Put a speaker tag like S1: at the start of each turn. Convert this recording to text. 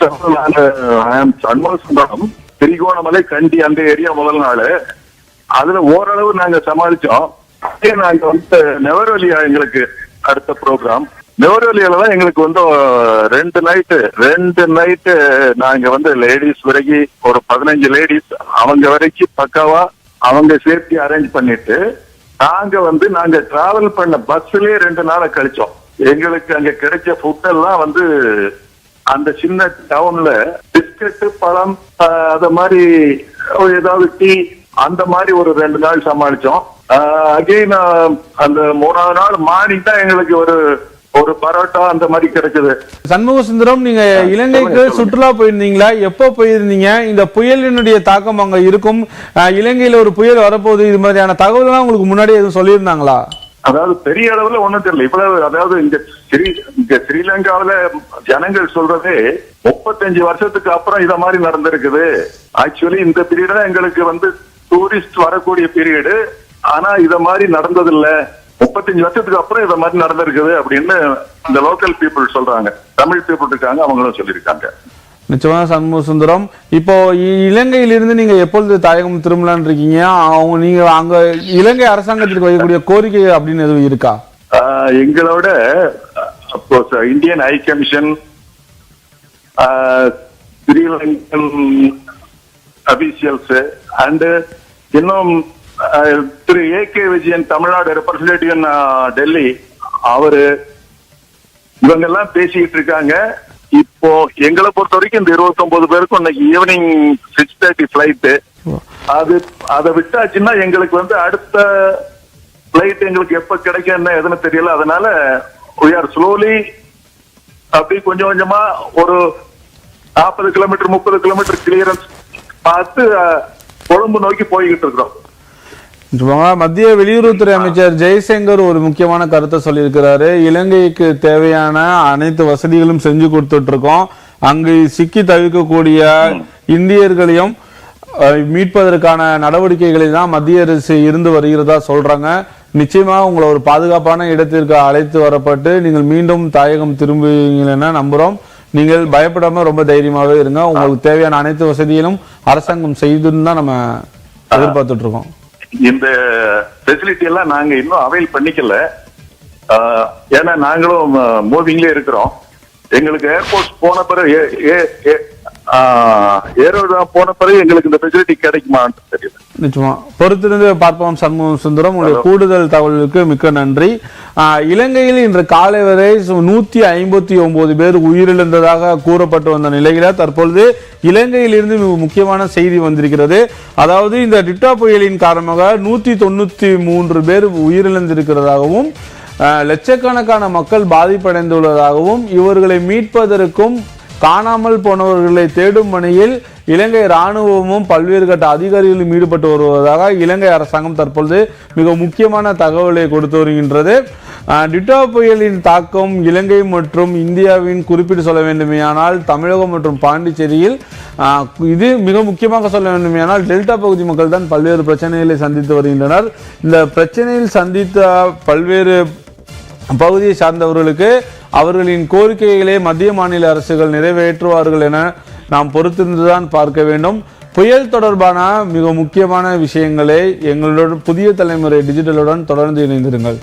S1: First Shanmugam Trincomalee கண்டி அந்த area முதல் நாள் அதுல ஓரளவு நாங்க சமாளிச்சோம். நாங்க வந்து நெவரோலியா எங்களுக்கு அடுத்த ப்ரோக்ராம் நெவரோலியால தான் எங்களுக்கு வந்து ரெண்டு நைட்டு நாங்க வந்து லேடிஸ் வரைக்கும் ஒரு 15 லேடிஸ் அவங்க வரைக்கும் பக்காவா அவங்க சேஃப்டி அரேஞ்ச் பண்ணிட்டு நாங்க டிராவல் பண்ண பஸ்லயே 2 நாளை கழிச்சோம். எங்களுக்கு அங்க கிடைச்ச ஃபுட் எல்லாம் வந்து அந்த சின்ன டவுன்ல பிஸ்கட் பழம் அத மாதிரி ஏதாவது டீ அந்த மாதிரி ஒரு 2 நாள் சமாளிச்சோம். அகைன் அந்த 3ஆவது நாள் மார்னிங் தான் எங்களுக்கு ஒரு பரோட்டா அந்த மாதிரி கிடைச்சது.
S2: சண்முக சுந்தரம், நீங்க இலங்கைக்கு சுற்றுலா போயிருந்தீங்களா? எப்போ போயிருந்தீங்க? இந்த புயலினுடைய தாக்கம் அங்க இருக்கும், இலங்கையில ஒரு புயல் வரப்போகுது, இது மாதிரியான தகவல்கள் உங்களுக்கு முன்னாடி எதுவும் சொல்லியிருந்தாங்களா?
S1: அதாவது பெரிய அளவுல ஒண்ணும் தெரியல. இவ்வளவு அதாவது இங்க ஸ்ரீலங்காவில ஜனங்கள் சொல்றதே 35 வருஷத்துக்கு அப்புறம் இத மாதிரி நடந்திருக்குது. ஆக்சுவலி இந்த பீரியட் தான் எங்களுக்கு வந்து டூரிஸ்ட் வரக்கூடிய பீரியடு. ஆனா இத மாதிரி நடந்தது இல்ல, 35 வருஷத்துக்கு அப்புறம் இத மாதிரி நடந்திருக்குது அப்படின்னு இந்த லோக்கல் பீப்புள் சொல்றாங்க. தமிழ் பீப்புள் இருக்காங்க, அவங்களும் சொல்லியிருக்காங்க.
S2: நிச்சயமா சண்முக சுந்தரம், இப்போ இலங்கையிலிருந்து நீங்க எப்பொழுது தாயகம் திரும்பலான் இருக்கீங்க? நீங்க அங்க இலங்கை அரசாங்கத்திற்கு வைக்கக்கூடிய கோரிக்கை அப்படின்னு எதுவும் இருக்கா?
S1: எங்களோட Indian high commission, Sri Lankan officials and இன்னும் திரு ஏகே விஜயன் தமிழ்நாடு ரெப்ரசன்டேட்டிவ் டெல்லி அவரு இவங்க எல்லாம் பேசிக்கிட்டு இருக்காங்க. இப்போ எங்களை பொறுத்த வரைக்கும் இந்த 29 பேருக்கும் இன்னைக்கு ஈவினிங் 6:30 பிளைட். அதை விட்டாச்சுன்னா எங்களுக்கு வந்து அடுத்த பிளைட் எங்களுக்கு எப்ப கிடைக்கும் எதுன்னு தெரியல. அதனால we are slowly அப்படி கொஞ்சம் கொஞ்சமா ஒரு 40 கிலோமீட்டர் 30 கிலோமீட்டர் கிளியரன்ஸ் பார்த்து கொழும்பு நோக்கி போய்கிட்டு இருக்கிறோம்.
S2: மத்திய வெளியுறவுத்துறை அமைச்சர் ஜெய்சங்கர் ஒரு முக்கியமான கருத்தை சொல்லியிருக்கிறாரு. இலங்கைக்கு தேவையான அனைத்து வசதிகளும் செஞ்சு கொடுத்துட்டு இருக்கோம், அங்கு சிக்கி தவிக்கக்கூடிய இந்தியர்களையும் மீட்பதற்கான நடவடிக்கைகளை தான் மத்திய அரசு இருந்து வருகிறதா சொல்றாங்க. நிச்சயமா உங்களை ஒரு பாதுகாப்பான இடத்திற்கு அழைத்து வரப்பட்டு நீங்கள் மீண்டும் தாயகம் திரும்புவீங்கன்னு நம்புறோம். நீங்கள் பயப்படாம ரொம்ப தைரியமாவே இருங்க. உங்களுக்கு தேவையான அனைத்து வசதிகளும் அரசாங்கம் செய்துன்னு தான் நம்ம எதிர்பார்த்துட்டு இருக்கோம்.
S1: இந்த ஃபெசிலிட்டி எல்லாம் நாங்க இன்னும் அவைல் பண்ணிக்கல. ஏன்னா நாங்களும் மூவிங்ல இருக்கிறோம். எங்களுக்கு ஏர்போர்ட் போன பிறகு போன பிறகு எங்களுக்கு இந்த ஃபெசிலிட்டி கிடைக்குமான்னு தெரியல.
S2: நிச்சயமா பொறுத்திருந்து பார்ப்போம். சண்முக சுந்தரம், உங்களுடைய கூடுதல் தகவலுக்கு மிக்க நன்றி. இலங்கையில் இன்று காலை வரை 159 பேர் உயிரிழந்ததாக கூறப்பட்டு வந்த நிலையில தற்பொழுது இலங்கையில் இருந்து முக்கியமான செய்தி வந்திருக்கிறது. அதாவது இந்த டிட்டா புயலின் காரணமாக 193 பேர் உயிரிழந்திருக்கிறதாகவும் லட்சக்கணக்கான மக்கள் பாதிப்படைந்துள்ளதாகவும் இவர்களை மீட்பதற்கும் காணாமல் போனவர்களை தேடும் பணியில் இலங்கை ராணுவமும் பல்வேறு கட்ட அதிகாரிகளும் ஈடுபட்டு வருவதாக இலங்கை அரசாங்கம் தற்பொழுது மிக முக்கியமான தகவலை கொடுத்து வருகின்றது. டிட்டா புயலின் தாக்கம் இலங்கை மற்றும் இந்தியாவின் குறிப்பிட்டு சொல்ல வேண்டுமேயானால் தமிழகம் மற்றும் பாண்டிச்சேரியில் இது மிக முக்கியமாக சொல்ல வேண்டுமேயானால் டெல்டா பகுதி மக்கள் தான் பல்வேறு பிரச்சனைகளை சந்தித்து வருகின்றனர். இந்த பிரச்சனையில் சந்தித்த பல்வேறு பகுதியை சார்ந்தவர்களுக்கு அவர்களின் கோரிக்கைகளை மத்திய மாநில அரசுகள் நிறைவேற்றுவார்கள் என நாம் பொறுத்திருந்துதான் பார்க்க வேண்டும். புயல் தொடர்பான மிக முக்கியமான விஷயங்களை எங்களுடன் புதிய தலைமுறை டிஜிட்டலுடன் தொடர்ந்து இணைந்திருங்கள்.